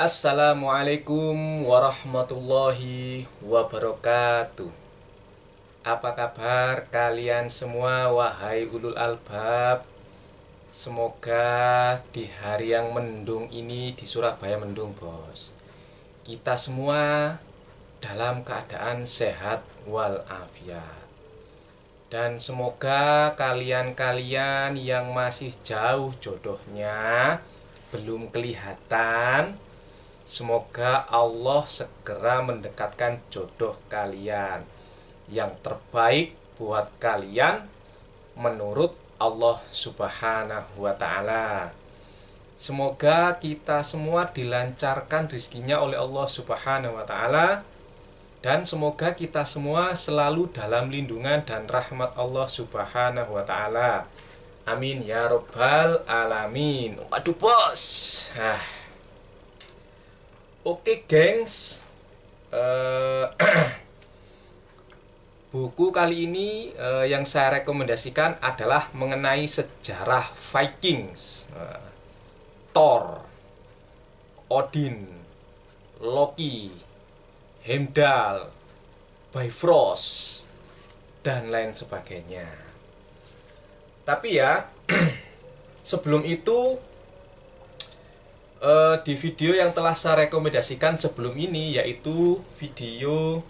Assalamualaikum warahmatullahi wabarakatuh. Apa kabar kalian semua, wahai ulul albab? Semoga di hari yang mendung ini, di Surabaya mendung bos, kita semua dalam keadaan sehat walafiat. Dan semoga kalian-kalian yang masih jauh jodohnya, belum kelihatan, semoga Allah segera mendekatkan jodoh kalian yang terbaik buat kalian menurut Allah Subhanahu wa Ta'ala. Semoga kita semua dilancarkan rezekinya oleh Allah Subhanahu wa Ta'ala, dan semoga kita semua selalu dalam lindungan dan rahmat Allah Subhanahu wa Ta'ala. Amin ya robbal alamin. Waduh bos. Oke gengs, Eh, buku kali ini yang saya rekomendasikan adalah mengenai sejarah Vikings, Thor, Odin, Loki, Heimdall, Bifrost, dan lain sebagainya. Tapi ya, sebelum itu, di video yang telah saya rekomendasikan sebelum ini, yaitu video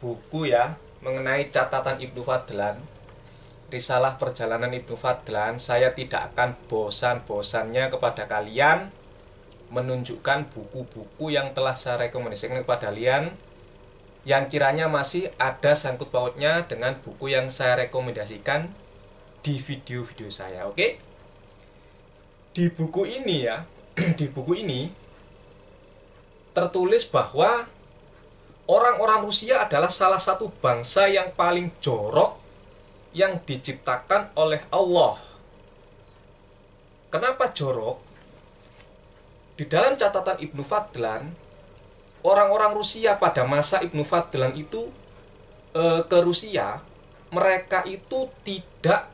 buku ya mengenai catatan Ibnu Fadlan, Risalah Perjalanan Ibnu Fadlan, saya tidak akan bosan-bosannya kepada kalian menunjukkan buku-buku yang telah saya rekomendasikan kepada kalian yang kiranya masih ada sangkut pautnya dengan buku yang saya rekomendasikan di video-video saya. Oke? Di buku ini ya, di buku ini tertulis bahwa orang-orang Rusia adalah salah satu bangsa yang paling jorok yang diciptakan oleh Allah. Kenapa jorok? Di dalam catatan Ibnu Fadlan, orang-orang Rusia pada masa Ibnu Fadlan itu ke Rusia, mereka itu tidak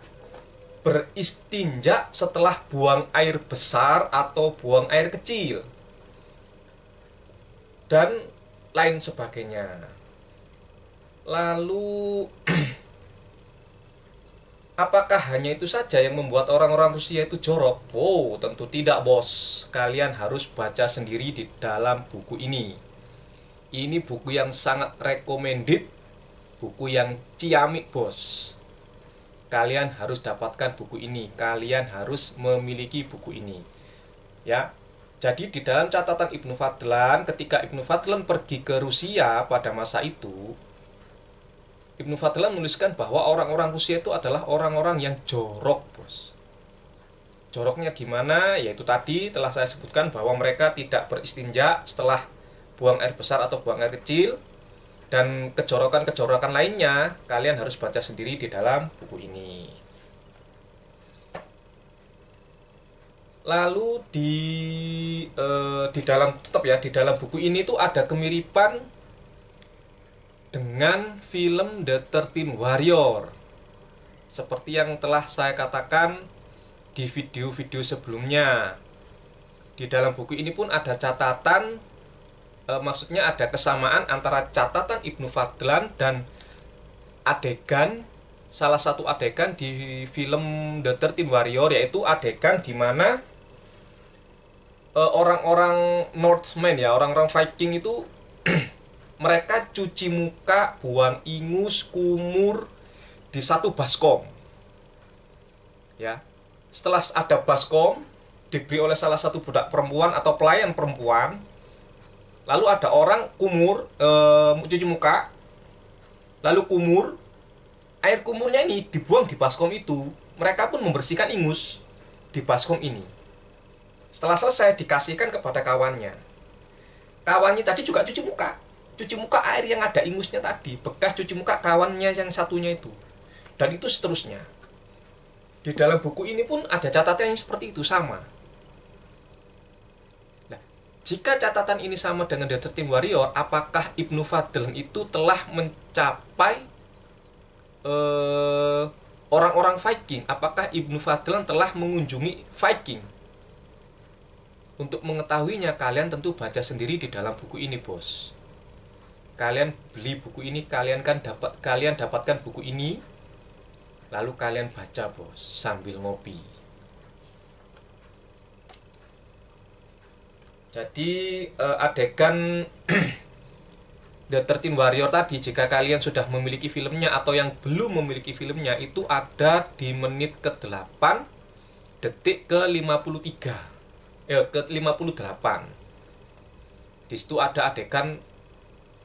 beristinja setelah buang air besar atau buang air kecil, dan lain sebagainya. Lalu apakah hanya itu saja yang membuat orang-orang Rusia itu jorok? Oh, tentu tidak bos. Kalian harus baca sendiri di dalam buku ini. Ini buku yang sangat recommended, buku yang ciamik bos. Kalian harus dapatkan buku ini. Kalian harus memiliki buku ini. Ya. Jadi di dalam catatan Ibnu Fadlan, ketika Ibnu Fadlan pergi ke Rusia pada masa itu, Ibnu Fadlan menuliskan bahwa orang-orang Rusia itu adalah orang-orang yang jorok, bos. Joroknya gimana? Yaitu tadi telah saya sebutkan bahwa mereka tidak beristinja setelah buang air besar atau buang air kecil, dan kejorokan-kejorokan lainnya kalian harus baca sendiri di dalam buku ini. Lalu di dalam di dalam buku ini tuh ada kemiripan dengan film The 13 Warrior. Seperti yang telah saya katakan di video-video sebelumnya. Di dalam buku ini pun ada catatan, maksudnya ada kesamaan antara catatan Ibnu Fadlan dan adegan, salah satu adegan di film The 13 Warrior, yaitu adegan di mana orang-orang Northmen ya, orang-orang Viking itu mereka cuci muka, buang ingus, kumur di satu baskom. Ya. Setelah ada baskom diberi oleh salah satu budak perempuan atau pelayan perempuan, lalu ada orang kumur, cuci muka, lalu kumur, air kumurnya ini dibuang di baskom itu. Mereka pun membersihkan ingus di baskom ini. Setelah selesai dikasihkan kepada kawannya. Kawannya tadi juga cuci muka. Cuci muka air yang ada ingusnya tadi, bekas cuci muka kawannya yang satunya itu. Dan itu seterusnya. Di dalam buku ini pun ada catatan yang seperti itu, sama. Nah, jika catatan ini sama dengan The 13 Warrior, apakah Ibnu Fadlan itu telah mencapai orang-orang Viking? Apakah Ibnu Fadlan telah mengunjungi Viking? Untuk mengetahuinya, kalian tentu baca sendiri di dalam buku ini, bos. Kalian beli buku ini, kalian dapatkan buku ini, lalu kalian baca, bos, sambil ngopi. Jadi adegan The 13 Warrior tadi, jika kalian sudah memiliki filmnya atau yang belum memiliki filmnya, itu ada di menit ke-8 detik ke-53. Ke-58. Di situ ada adegan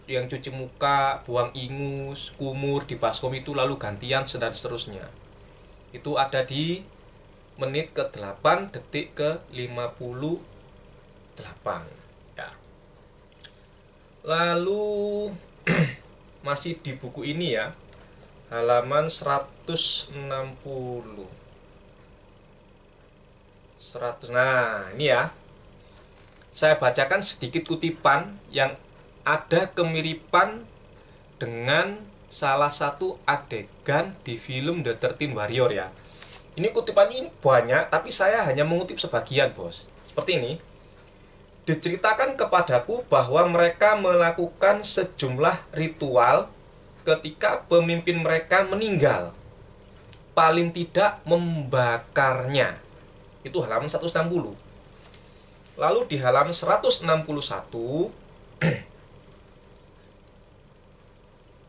yang cuci muka, buang ingus, kumur, dibaskom itu, lalu gantian dan seterusnya. Itu ada di menit ke-8 detik ke-58 ya. Lalu masih di buku ini ya, halaman 160. Nah, ini ya. Saya bacakan sedikit kutipan yang ada kemiripan dengan salah satu adegan di film The 13 Warrior ya. Ini kutipannya ini banyak, tapi saya hanya mengutip sebagian, bos. Seperti ini. Diceritakan kepadaku bahwa mereka melakukan sejumlah ritual ketika pemimpin mereka meninggal. Paling tidak membakarnya. Itu halaman 160. Lalu di halaman 161,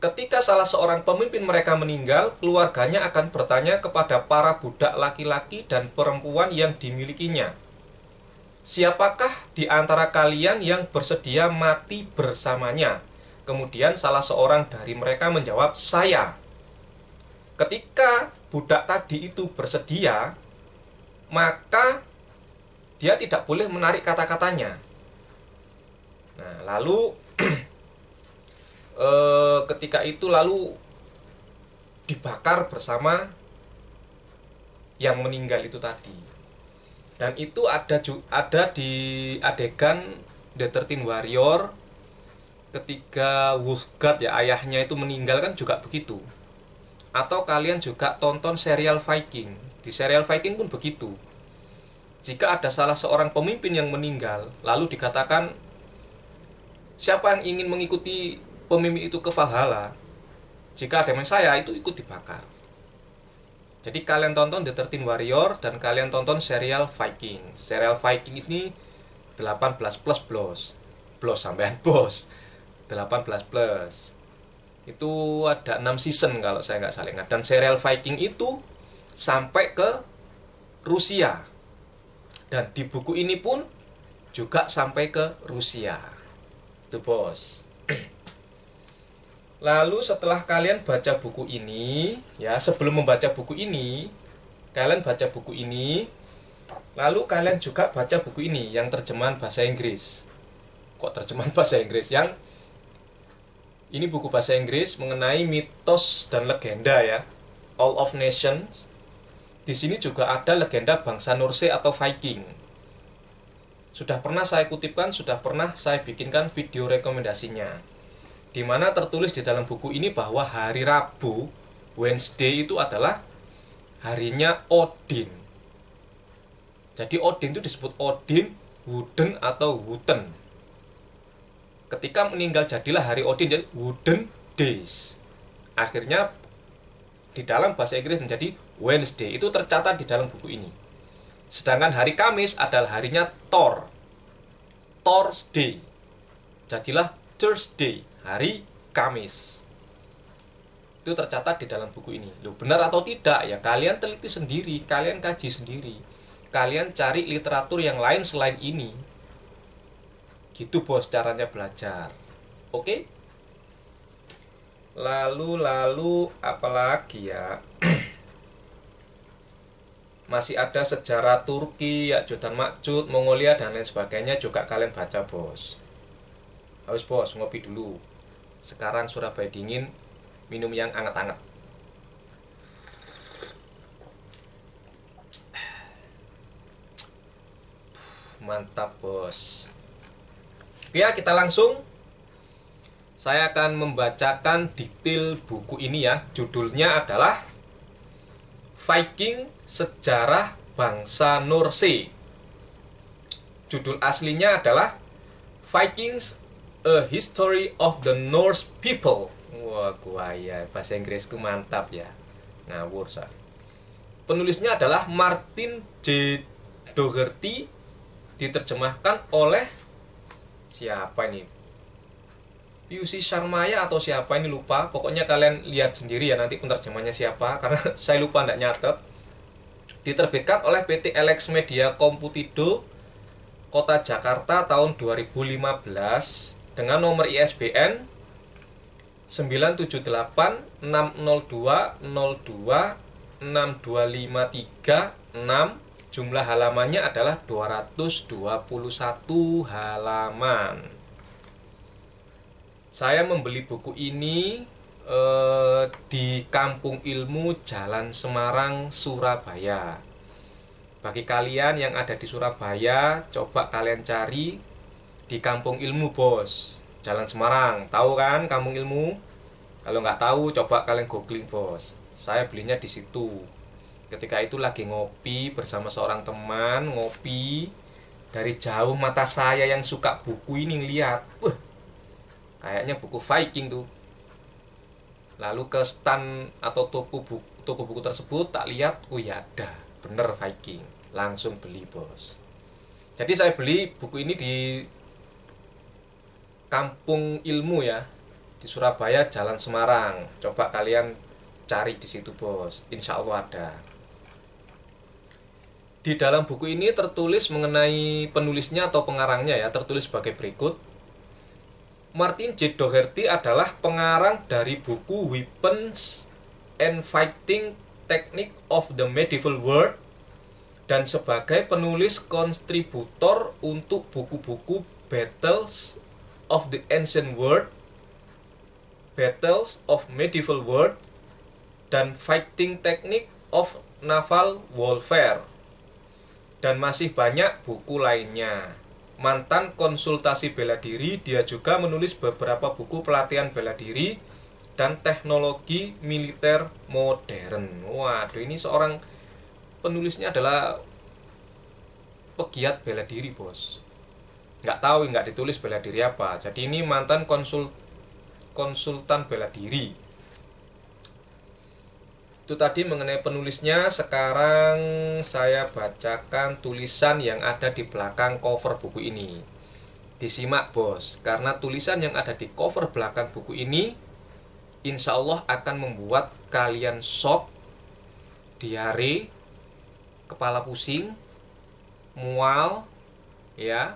ketika salah seorang pemimpin mereka meninggal, keluarganya akan bertanya kepada para budak laki-laki dan perempuan yang dimilikinya, siapakah di antara kalian yang bersedia mati bersamanya? Kemudian salah seorang dari mereka menjawab, saya. Ketika budak tadi itu bersedia, maka dia tidak boleh menarik kata-katanya. Nah, lalu ketika itu lalu dibakar bersama yang meninggal itu tadi. Dan itu ada di adegan The 13 Warrior ketika Wolfguard ya, ayahnya itu meninggal kan juga begitu. Atau kalian juga tonton serial Viking. Di serial Viking pun begitu. Jika ada salah seorang pemimpin yang meninggal, lalu dikatakan, siapa yang ingin mengikuti pemimpin itu ke Valhalla? Jika ada yang saya, itu ikut dibakar. Jadi kalian tonton The 13 Warrior dan kalian tonton serial Viking. Serial Viking ini 18 plus blos. Blos sampean bos. 18 plus. Itu ada 6 season kalau saya nggak salah ingat. Dan serial Viking itu sampai ke Rusia. Dan di buku ini pun juga sampai ke Rusia. Itu bos. Lalu setelah kalian baca buku ini, ya sebelum membaca buku ini, kalian baca buku ini, lalu kalian juga baca buku ini yang terjemahan bahasa Inggris. Kok terjemahan bahasa Inggris? Yang ini buku bahasa Inggris mengenai mitos dan legenda ya, All of Nations. Di sini juga ada legenda bangsa Norse atau Viking. Sudah pernah saya kutipkan, sudah pernah saya bikinkan video rekomendasinya. Di mana tertulis di dalam buku ini bahwa hari Rabu, Wednesday itu adalah harinya Odin. Jadi Odin itu disebut Odin, Woden atau Woden. Ketika meninggal jadilah hari Odin, jadi Woden Days. Akhirnya di dalam bahasa Inggris menjadi Wednesday. Itu tercatat di dalam buku ini. Sedangkan hari Kamis adalah harinya Thor, Thursday. Jadilah Thursday, hari Kamis. Itu tercatat di dalam buku ini. Loh, benar atau tidak? Ya kalian teliti sendiri, kalian kaji sendiri. Kalian cari literatur yang lain selain ini. Gitu bos caranya belajar. Oke? Lalu apalagi ya? Masih ada sejarah Turki, Ya'juj dan Ma'juj, Mongolia dan lain sebagainya juga kalian baca bos. Harus bos, ngopi dulu. Sekarang Surabaya dingin, minum yang anget-anget. Mantap bos. Oke ya, kita langsung. Saya akan membacakan detail buku ini ya. Judulnya adalah Viking Sejarah Bangsa Norse. Judul aslinya adalah Vikings: A History of the Norse People. Wah, kuaya bahasa Inggrisku mantap ya. Ngawur saya. Penulisnya adalah Martin J. Dougherty, diterjemahkan oleh siapa ini? Piusi Sharmaya atau siapa ini lupa. Pokoknya kalian lihat sendiri ya nanti penerjemahnya siapa karena saya lupa enggak nyatet. Diterbitkan oleh PT Elex Media Komputido Kota Jakarta tahun 2015 dengan nomor ISBN 978 602 02 6253 6. Jumlah halamannya adalah 221 halaman. Saya membeli buku ini di Kampung Ilmu Jalan Semarang, Surabaya. Bagi kalian yang ada di Surabaya, coba kalian cari di Kampung Ilmu, bos. Jalan Semarang, tahu kan Kampung Ilmu? Kalau nggak tahu, coba kalian googling, bos. Saya belinya di situ. Ketika itu lagi ngopi bersama seorang teman, ngopi. Dari jauh mata saya yang suka buku ini lihat, kayaknya buku Viking tuh. Lalu ke stand atau toko buku tersebut tak lihat, oh ya ada, bener Viking. Langsung beli, bos. Jadi saya beli buku ini di Kampung Ilmu ya, di Surabaya, Jalan Semarang. Coba kalian cari di situ, bos. Insya Allah ada. Di dalam buku ini tertulis mengenai penulisnya atau pengarangnya ya, tertulis sebagai berikut. Martin J. Dougherty adalah pengarang dari buku Weapons and Fighting Technique of the Medieval World dan sebagai penulis kontributor untuk buku-buku Battles of the Ancient World, Battles of Medieval World, dan Fighting Technique of Naval Warfare. Dan masih banyak buku lainnya. Mantan konsultasi bela diri, dia juga menulis beberapa buku pelatihan bela diri dan teknologi militer modern. Waduh, ini seorang penulisnya adalah pegiat bela diri, bos. Nggak tahu, nggak ditulis bela diri apa. Jadi ini mantan konsultan bela diri. Itu tadi mengenai penulisnya. Sekarang saya bacakan tulisan yang ada di belakang cover buku ini. Disimak, bos, karena tulisan yang ada di cover belakang buku ini insya Allah akan membuat kalian shock, diare, kepala pusing, mual, ya,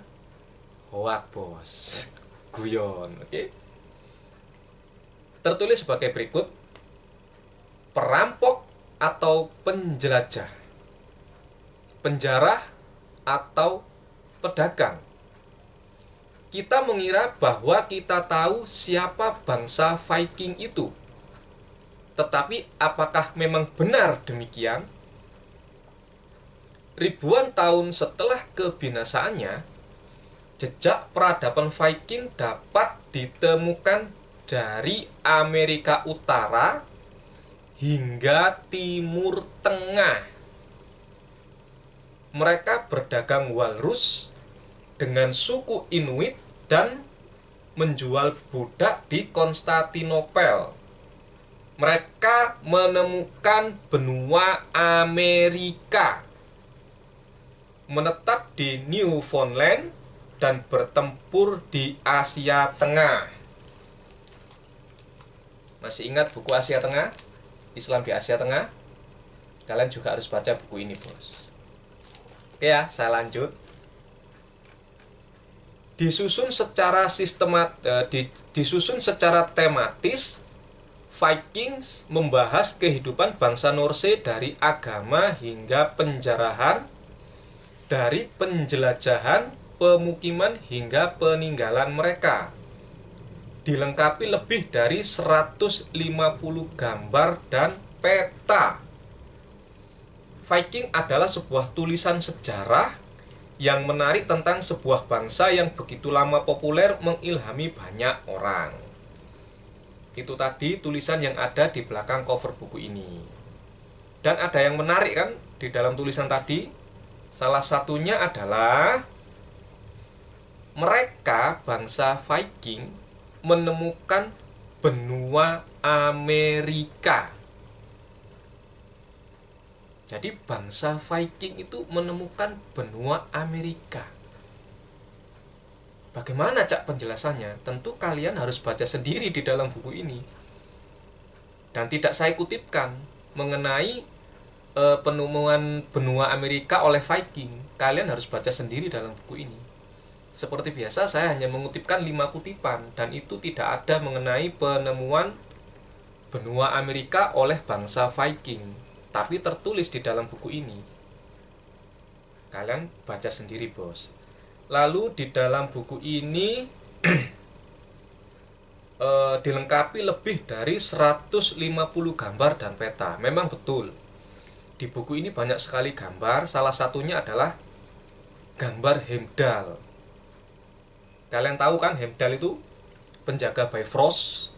hoak, bos, guyon. Oke. Tertulis sebagai berikut: perampok atau penjelajah, penjara atau pedagang. Kita mengira bahwa kita tahu siapa bangsa Viking itu. Tetapi apakah memang benar demikian? Ribuan tahun setelah kebinasaannya, jejak peradaban Viking dapat ditemukan dari Amerika Utara hingga Timur Tengah. Mereka berdagang walrus dengan suku Inuit dan menjual budak di Konstantinopel. Mereka menemukan benua Amerika, menetap di Newfoundland, dan bertempur di Asia Tengah. Masih ingat buku Asia Tengah? Islam di Asia Tengah? Kalian juga harus baca buku ini, bos. Oke ya, saya lanjut. Disusun secara tematis, Vikings membahas kehidupan bangsa Norse dari agama hingga penjarahan, dari penjelajahan, pemukiman hingga peninggalan mereka. Dilengkapi lebih dari 150 gambar dan peta. Viking adalah sebuah tulisan sejarah yang menarik tentang sebuah bangsa yang begitu lama populer mengilhami banyak orang. Itu tadi tulisan yang ada di belakang cover buku ini. Dan ada yang menarik kan di dalam tulisan tadi? Salah satunya adalah Mereka, bangsa Viking, menemukan benua Amerika. Jadi bangsa Viking itu menemukan benua Amerika. Bagaimana Cak penjelasannya? Tentu kalian harus baca sendiri di dalam buku ini. Dan tidak saya kutipkan mengenai penemuan benua Amerika oleh Viking. Kalian harus baca sendiri dalam buku ini. Seperti biasa saya hanya mengutipkan 5 kutipan. Dan itu tidak ada mengenai penemuan benua Amerika oleh bangsa Viking. Tapi tertulis di dalam buku ini. Kalian baca sendiri bos. Lalu di dalam buku ini dilengkapi lebih dari 150 gambar dan peta. Memang betul. Di buku ini banyak sekali gambar. Salah satunya adalah gambar Heimdall. Kalian tahu kan Heimdall itu penjaga Bifrost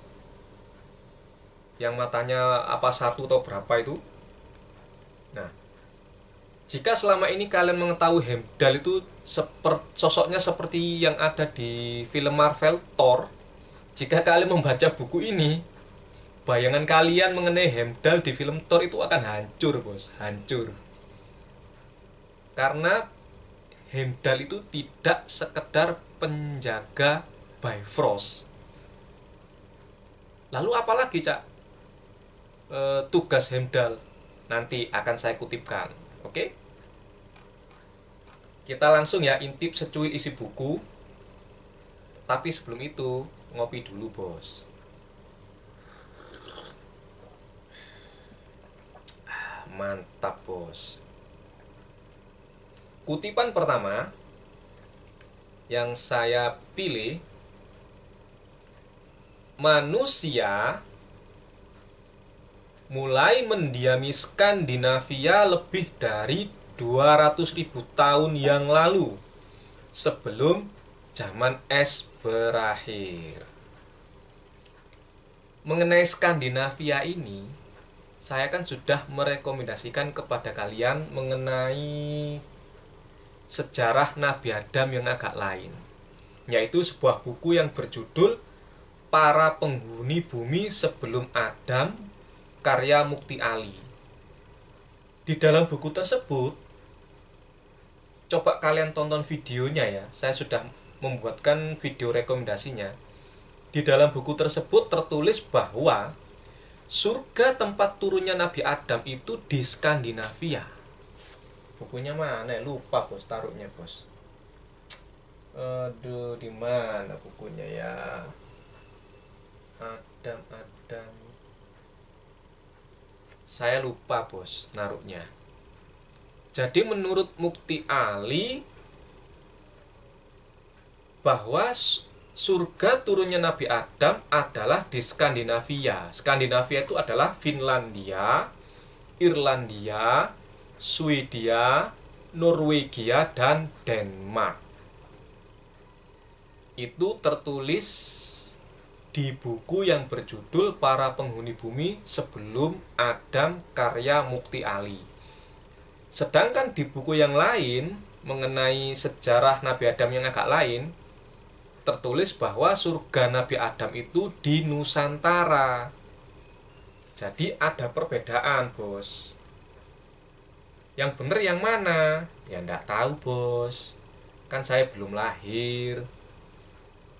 yang matanya apa satu atau berapa itu. Nah, jika selama ini kalian mengetahui Heimdall itu sosoknya seperti yang ada di film Marvel Thor, jika kalian membaca buku ini, bayangan kalian mengenai Heimdall di film Thor itu akan hancur bos, hancur. Karena Heimdall itu tidak sekedar penjaga Bifrost. Lalu apalagi Cak tugas Heimdall? Nanti akan saya kutipkan. Oke? Kita langsung ya intip secuil isi buku. Tapi sebelum itu ngopi dulu bos. Mantap bos. Kutipan pertama yang saya pilih, manusia mulai mendiami Skandinavia lebih dari 200.000 tahun yang lalu, sebelum zaman es berakhir. Mengenai Skandinavia ini, saya kan sudah merekomendasikan kepada kalian mengenai sejarah Nabi Adam yang agak lain, yaitu sebuah buku yang berjudul Para Penghuni Bumi Sebelum Adam, karya Mukti Ali. Di dalam buku tersebut, coba kalian tonton videonya ya. Saya sudah membuatkan video rekomendasinya. Di dalam buku tersebut tertulis bahwa surga tempat turunnya Nabi Adam itu di Skandinavia. Bukunya mana? Lupa bos, taruhnya bos. Aduh, di mana bukunya ya? Adam. Saya lupa bos naruhnya. Jadi menurut Mukti Ali, bahwa surga turunnya Nabi Adam adalah di Skandinavia. Skandinavia itu adalah Finlandia, Irlandia, Swedia, Norwegia, dan Denmark. Itu tertulis di buku yang berjudul Para Penghuni Bumi Sebelum Adam, karya Mukti Ali. Sedangkan di buku yang lain mengenai sejarah Nabi Adam yang agak lain, tertulis bahwa surga Nabi Adam itu di Nusantara. Jadi ada perbedaan bos. Yang benar yang mana? Ya enggak tahu bos. Kan saya belum lahir.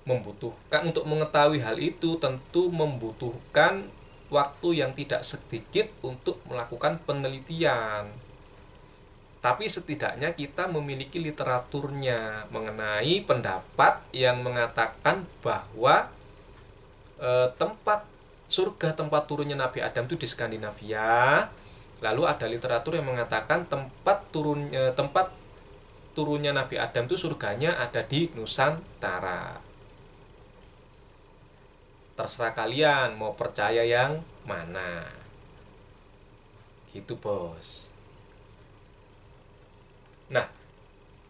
Untuk mengetahui hal itu tentu membutuhkan waktu yang tidak sedikit untuk melakukan penelitian. Tapi setidaknya kita memiliki literaturnya mengenai pendapat yang mengatakan bahwa tempat turunnya Nabi Adam itu di Skandinavia. Lalu ada literatur yang mengatakan tempat turunnya Nabi Adam itu surganya ada di Nusantara. Terserah kalian mau percaya yang mana. Gitu bos. Nah,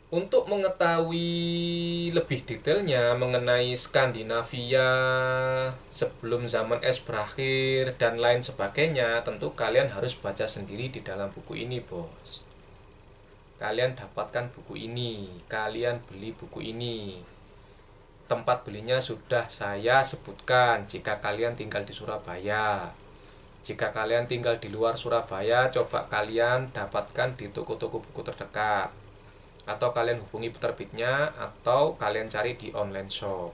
untuk mengetahui lebih detailnya mengenai Skandinavia sebelum zaman es berakhir dan lain sebagainya, tentu kalian harus baca sendiri di dalam buku ini bos. Kalian dapatkan buku ini, kalian beli buku ini. Tempat belinya sudah saya sebutkan jika kalian tinggal di Surabaya. Jika kalian tinggal di luar Surabaya, coba kalian dapatkan di toko-toko buku terdekat. Atau kalian hubungi penerbitnya, atau kalian cari di online shop.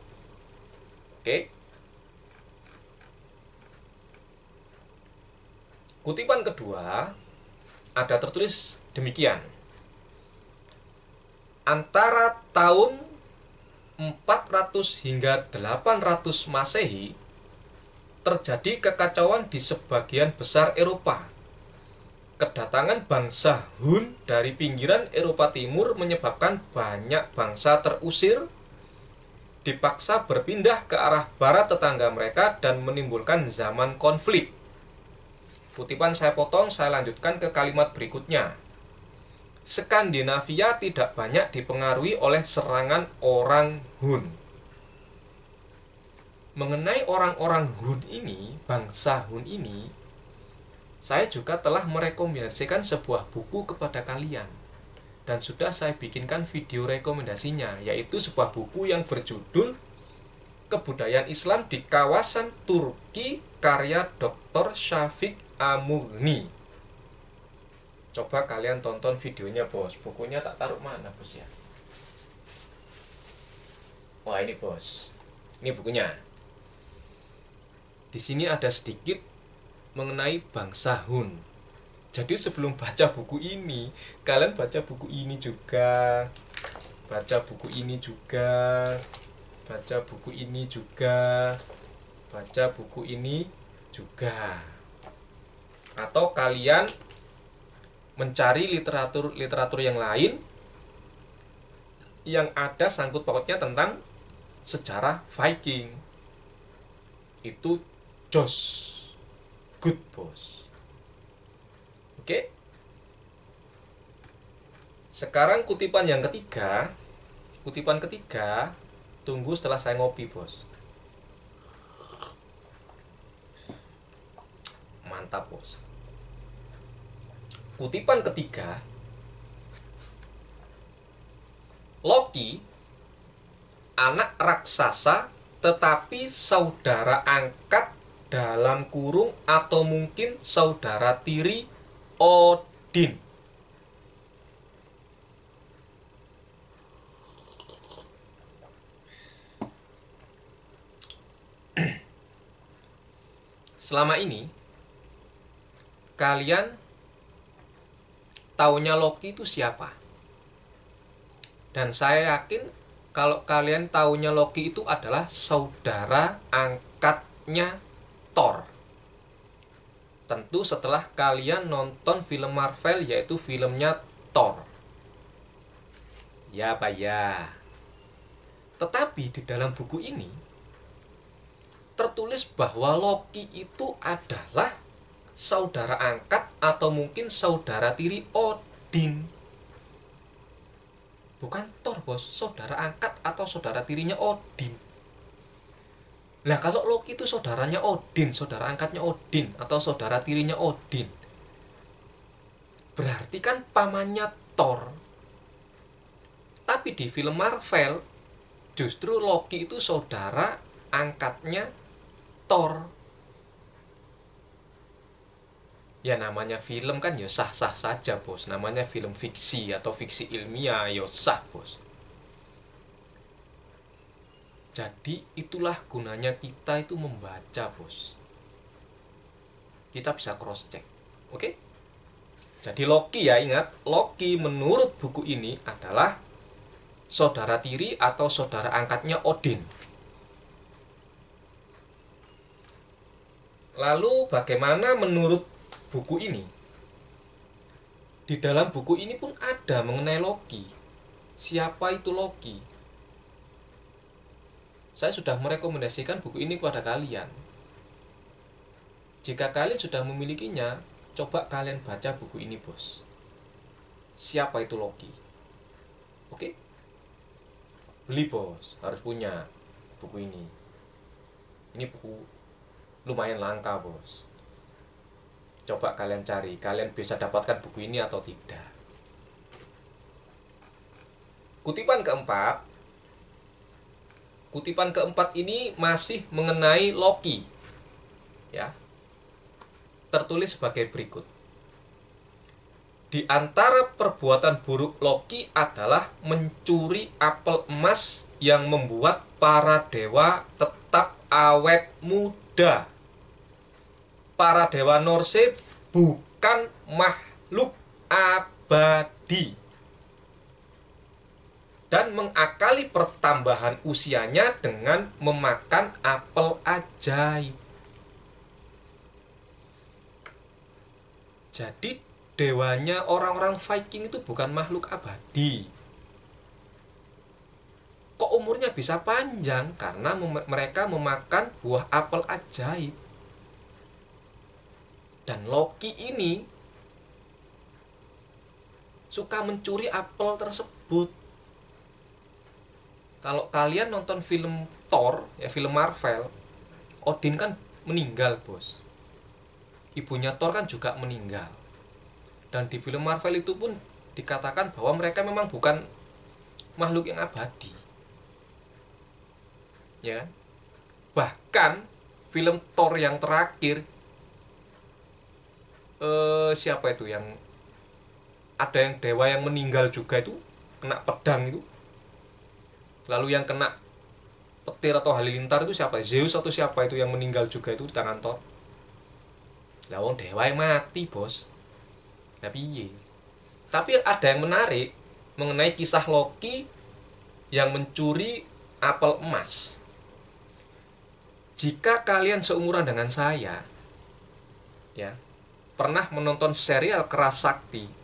Oke? Kutipan kedua ada tertulis demikian. Antara tahun 400 hingga 800 Masehi terjadi kekacauan di sebagian besar Eropa. Kedatangan bangsa Hun dari pinggiran Eropa Timur menyebabkan banyak bangsa terusir, dipaksa berpindah ke arah barat tetangga mereka dan menimbulkan zaman konflik. Kutipan saya potong, saya lanjutkan ke kalimat berikutnya. Skandinavia tidak banyak dipengaruhi oleh serangan orang Hun. Mengenai orang-orang Hun ini, bangsa Hun ini, saya juga telah merekomendasikan sebuah buku kepada kalian. Dan sudah saya bikinkan video rekomendasinya, yaitu sebuah buku yang berjudul Kebudayaan Islam di Kawasan Turki karya Dr. Syafiq Amurni. Coba kalian tonton videonya, bos. Bukunya tak taruh mana, bos ya? Wah, ini, bos. Ini bukunya. Di sini ada sedikit mengenai bangsa Hun. Jadi sebelum baca buku ini, kalian baca buku ini juga. Baca buku ini juga. Baca buku ini juga. Baca buku ini juga. Atau kalian mencari literatur yang lain yang ada sangkut pautnya tentang sejarah Viking. Itu jos, good, bos. Oke. Sekarang kutipan yang ketiga. Kutipan ketiga, tunggu setelah saya ngopi, bos. Mantap, bos. Kutipan ketiga, Loki, anak raksasa tetapi saudara angkat dalam kurung atau mungkin saudara tiri Odin. Selama ini kalian taunya Loki itu siapa? Dan saya yakin kalau kalian taunya Loki itu adalah saudara angkatnya Thor. Tentu setelah kalian nonton film Marvel, yaitu filmnya Thor. Ya, Pak, ya. Tetapi di dalam buku ini tertulis bahwa Loki itu adalah saudara angkat atau mungkin saudara tiri Odin. Bukan Thor, bos, saudara angkat atau saudara tirinya Odin. Nah, kalau Loki itu saudaranya Odin, saudara angkatnya Odin atau saudara tirinya Odin, berarti kan pamannya Thor. Tapi di film Marvel justru Loki itu saudara angkatnya Thor. Ya namanya film kan ya sah-sah saja, bos. Namanya film fiksi atau fiksi ilmiah, ya sah, bos. Jadi itulah gunanya kita itu membaca, bos. Kita bisa cross check. Oke? Jadi Loki, ya ingat, Loki menurut buku ini adalah saudara tiri atau saudara angkatnya Odin. Lalu bagaimana menurut buku ini? Di dalam buku ini pun ada mengenai Loki. Siapa itu Loki? Saya sudah merekomendasikan buku ini kepada kalian. Jika kalian sudah memilikinya, coba kalian baca buku ini, bos. Siapa itu Loki? Oke? Beli, bos. Harus punya buku ini. Ini buku lumayan langka, bos. Coba kalian cari, kalian bisa dapatkan buku ini atau tidak. Kutipan keempat, Kutipan keempat ini masih mengenai Loki. Ya. Tertulis sebagai berikut. Di antara perbuatan buruk Loki adalah mencuri apel emas yang membuat para dewa tetap awet muda. Para dewa Norse bukan makhluk abadi dan mengakali pertambahan usianya dengan memakan apel ajaib. Jadi dewanya orang-orang Viking itu bukan makhluk abadi. Kok umurnya bisa panjang? Karena mereka memakan buah apel ajaib. Dan Loki ini suka mencuri apel tersebut. Kalau kalian nonton film Thor, ya film Marvel, Odin kan meninggal, bos. Ibunya Thor kan juga meninggal. Dan di film Marvel itu pun dikatakan bahwa mereka memang bukan makhluk yang abadi. Ya kan? Bahkan film Thor yang terakhir, siapa itu yang ada yang dewa yang meninggal juga itu, kena pedang itu. Lalu yang kena petir atau halilintar itu siapa? Zeus atau siapa itu yang meninggal juga itu di tangan Thor. Lah wong dewa yang mati, bos. Tapi ada yang menarik mengenai kisah Loki yang mencuri apel emas. Jika kalian seumuran dengan saya, ya, pernah menonton serial Keras Sakti.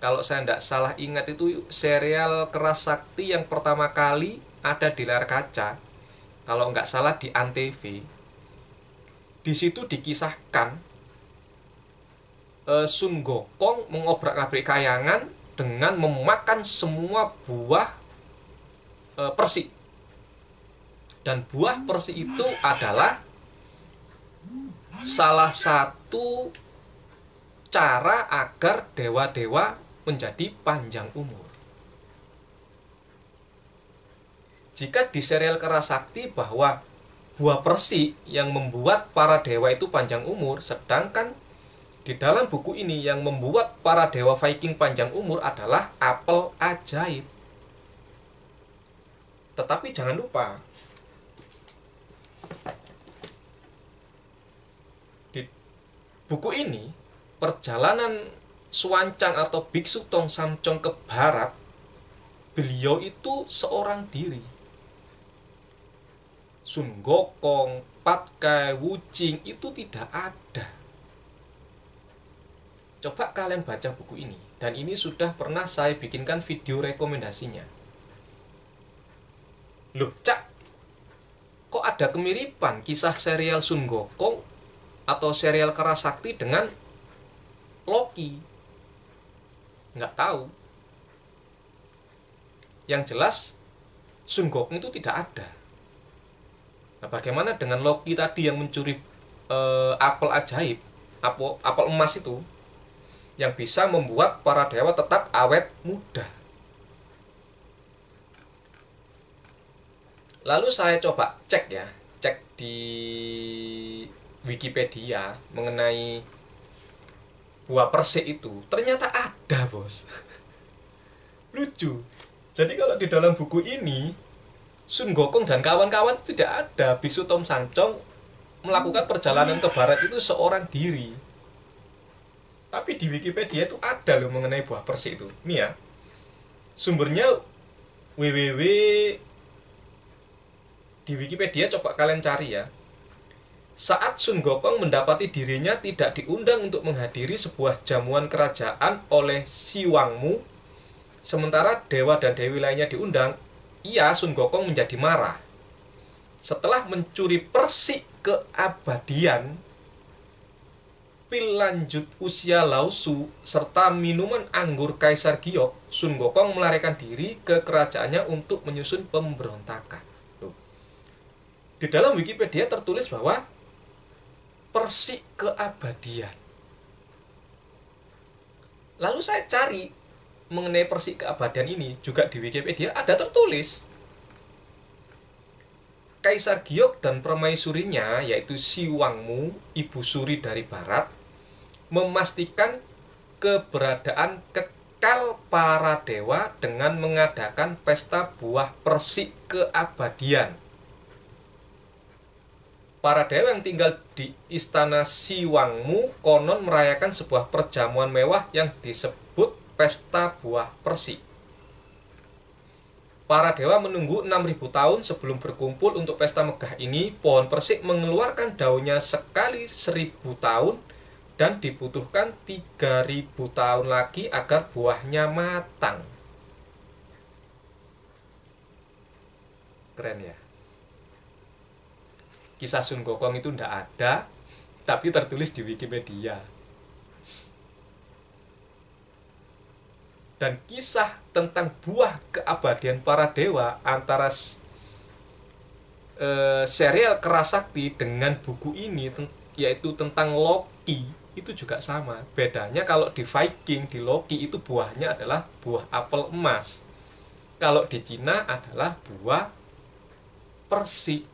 Kalau saya tidak salah ingat itu serial Keras Sakti yang pertama kali ada di layar kaca. Kalau nggak salah di Antv. Di situ dikisahkan Sun Gokong mengobrak-abrik kayangan dengan memakan semua buah persi. Dan buah persi itu adalah salah satu cara agar dewa-dewa menjadi panjang umur. Jika di serial Keras Sakti bahwa buah persi yang membuat para dewa itu panjang umur, sedangkan di dalam buku ini yang membuat para dewa Viking panjang umur adalah apel ajaib. Tetapi jangan lupa, di buku ini perjalanan Swancang atau Biksu Tong Samcong ke barat, beliau itu seorang diri. Sun Gokong, Patkai, Wuching itu tidak ada. Coba kalian baca buku ini. Dan ini sudah pernah saya bikinkan video rekomendasinya. Loh, Cak, kok ada kemiripan kisah serial Sun Gokong atau serial Keras Sakti dengan Loki? Nggak tahu. Yang jelas Sun Gokong itu tidak ada. Nah, bagaimana dengan Loki tadi yang mencuri apel ajaib, apel emas itu, yang bisa membuat para dewa tetap awet muda? Lalu saya coba cek di Wikipedia mengenai buah persik itu. Ternyata ada, bos. Lucu. Jadi kalau di dalam buku ini, Sun Gokong dan kawan-kawan itu tidak ada. Biksu Tom Sancong melakukan perjalanan ke barat itu seorang diri. Tapi di Wikipedia itu ada loh mengenai buah persik itu. Ini ya, sumbernya www. Di Wikipedia coba kalian cari ya. Saat Sun Gokong mendapati dirinya tidak diundang untuk menghadiri sebuah jamuan kerajaan oleh Si Wangmu, sementara dewa dan dewi lainnya diundang, Sun Gokong menjadi marah. Setelah mencuri persik keabadian, pil lanjut usia Laosu, serta minuman anggur Kaisar Giok, Sun Gokong melarikan diri ke kerajaannya untuk menyusun pemberontakan. Di dalam Wikipedia tertulis bahwa persik keabadian. Lalu saya cari mengenai persik keabadian ini juga di Wikipedia ada tertulis. Kaisar Giok dan permaisurinya, yaitu Si Wangmu, ibu suri dari barat, memastikan keberadaan kekal para dewa dengan mengadakan pesta buah persik keabadian. Para dewa yang tinggal di istana Si Wangmu konon merayakan sebuah perjamuan mewah yang disebut pesta buah persik. Para dewa menunggu 6.000 tahun sebelum berkumpul untuk pesta megah ini. Pohon persik mengeluarkan daunnya sekali 1.000 tahun dan dibutuhkan 3.000 tahun lagi agar buahnya matang. Keren ya. Kisah Sun Gokong itu tidak ada, tapi tertulis di Wikipedia. Dan kisah tentang buah keabadian para dewa antara serial Kerasakti dengan buku ini, yaitu tentang Loki, itu juga sama. Bedanya kalau di Viking, di Loki itu buahnya adalah buah apel emas. Kalau di Cina adalah buah persik.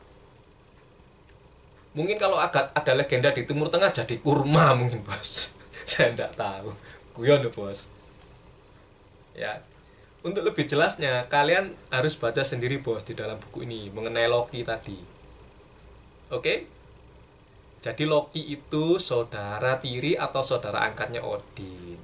Mungkin kalau agak ada legenda di Timur Tengah jadi kurma mungkin, bos. Saya tidak tahu. Guyon, bos. Ya, untuk lebih jelasnya kalian harus baca sendiri, bos, di dalam buku ini mengenai Loki tadi. Oke? Jadi Loki itu saudara tiri atau saudara angkatnya Odin.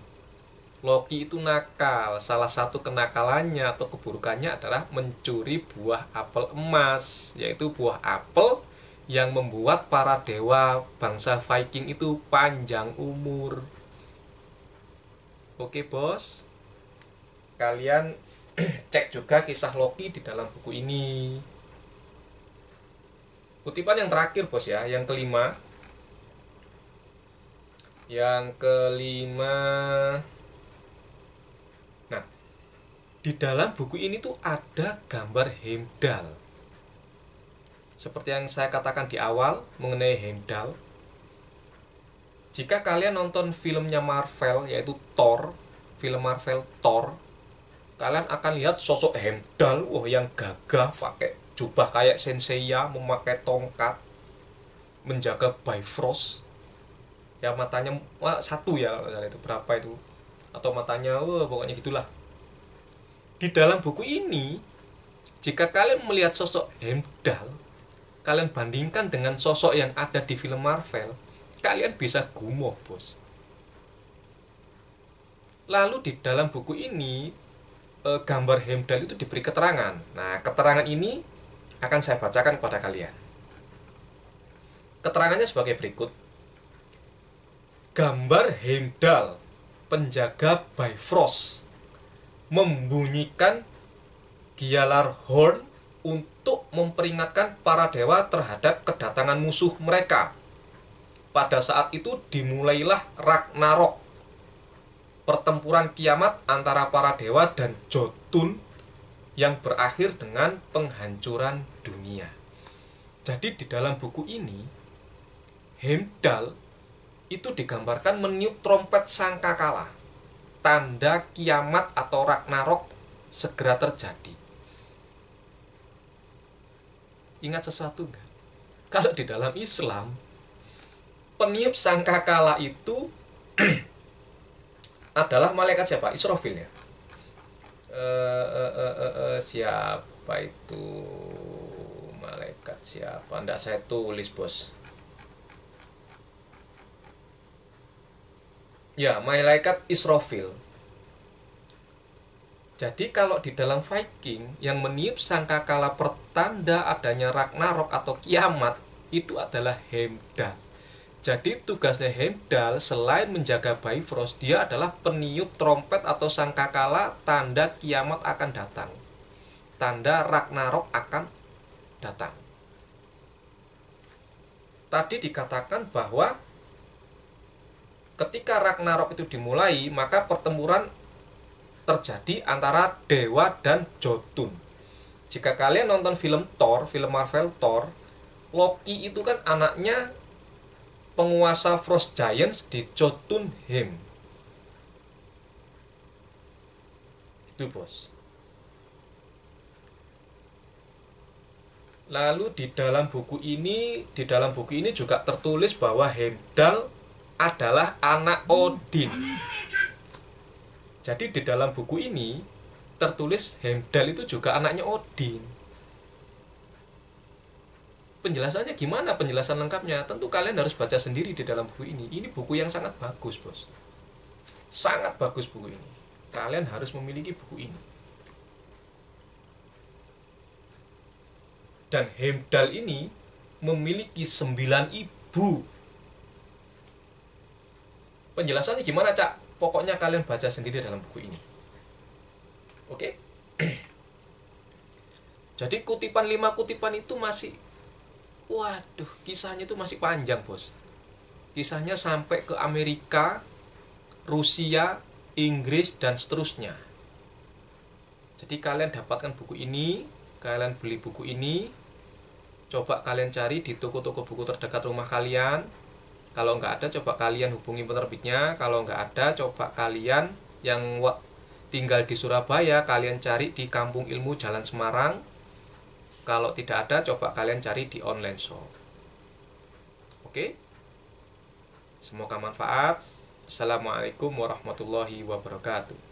Loki itu nakal. Salah satu kenakalannya atau keburukannya adalah mencuri buah apel emas, yaitu buah apel yang membuat para dewa bangsa Viking itu panjang umur. Oke, bos. Kalian cek juga kisah Loki di dalam buku ini. Kutipan yang terakhir, bos, ya, yang kelima. Yang kelima. Nah, di dalam buku ini tuh ada gambar Heimdall. Seperti yang saya katakan di awal mengenai Heimdall. Jika kalian nonton filmnya Marvel, yaitu Thor, film Marvel Thor, kalian akan lihat sosok Heimdall, yang gagah, pakai jubah kayak Senseiya, memakai tongkat, menjaga Bifrost. Ya, matanya satu ya, itu berapa itu? Atau matanya, pokoknya gitulah. Di dalam buku ini, jika kalian melihat sosok Heimdall, kalian bandingkan dengan sosok yang ada di film Marvel, kalian bisa gumoh, bos. Lalu di dalam buku ini, gambar Heimdall itu diberi keterangan. Nah, keterangan ini akan saya bacakan kepada kalian. Keterangannya sebagai berikut. Gambar Heimdall, penjaga Bifrost, membunyikan Gjallarhorn untuk memperingatkan para dewa terhadap kedatangan musuh mereka. Pada saat itu dimulailah Ragnarok, pertempuran kiamat antara para dewa dan Jotun yang berakhir dengan penghancuran dunia. Jadi di dalam buku ini, Heimdall itu digambarkan meniup trompet sangkakala, tanda kiamat atau Ragnarok segera terjadi. Ingat sesuatu enggak? Kalau di dalam Islam, peniup sangkakala itu adalah malaikat siapa? Israfil, ya. Siapa itu malaikat siapa? Nggak saya tulis, bos. Ya, malaikat Israfil. Jadi kalau di dalam Viking, yang meniup sangkakala pertanda adanya Ragnarok atau kiamat itu adalah Heimdall. Jadi tugasnya Heimdall selain menjaga Bifrost, dia adalah peniup trompet atau sangkakala tanda kiamat akan datang. Tanda Ragnarok akan datang. Tadi dikatakan bahwa ketika Ragnarok itu dimulai, maka pertempuran terjadi antara dewa dan Jotun. Jika kalian nonton film Thor, film Marvel Thor, Loki itu kan anaknya penguasa Frost Giants di Jotunheim. Itu, bos. Lalu di dalam buku ini juga tertulis bahwa Heimdall adalah anak Odin. Jadi di dalam buku ini tertulis Heimdall itu juga anaknya Odin. Penjelasannya gimana? Penjelasan lengkapnya tentu kalian harus baca sendiri di dalam buku ini. Ini buku yang sangat bagus, bos. Sangat bagus buku ini. Kalian harus memiliki buku ini. Dan Heimdall ini memiliki 9 ibu. Penjelasannya gimana, Cak? Pokoknya kalian baca sendiri dalam buku ini. Oke? Jadi kutipan 5 kutipan itu masih, waduh, kisahnya itu masih panjang, bos. Kisahnya sampai ke Amerika, Rusia, Inggris, dan seterusnya. Jadi kalian dapatkan buku ini, kalian beli buku ini, coba kalian cari di toko-toko buku terdekat rumah kalian. Kalau nggak ada, coba kalian hubungi penerbitnya. Kalau nggak ada, coba kalian yang tinggal di Surabaya, kalian cari di Kampung Ilmu Jalan Semarang. Kalau tidak ada, coba kalian cari di online shop. Oke? Semoga manfaat. Assalamualaikum warahmatullahi wabarakatuh.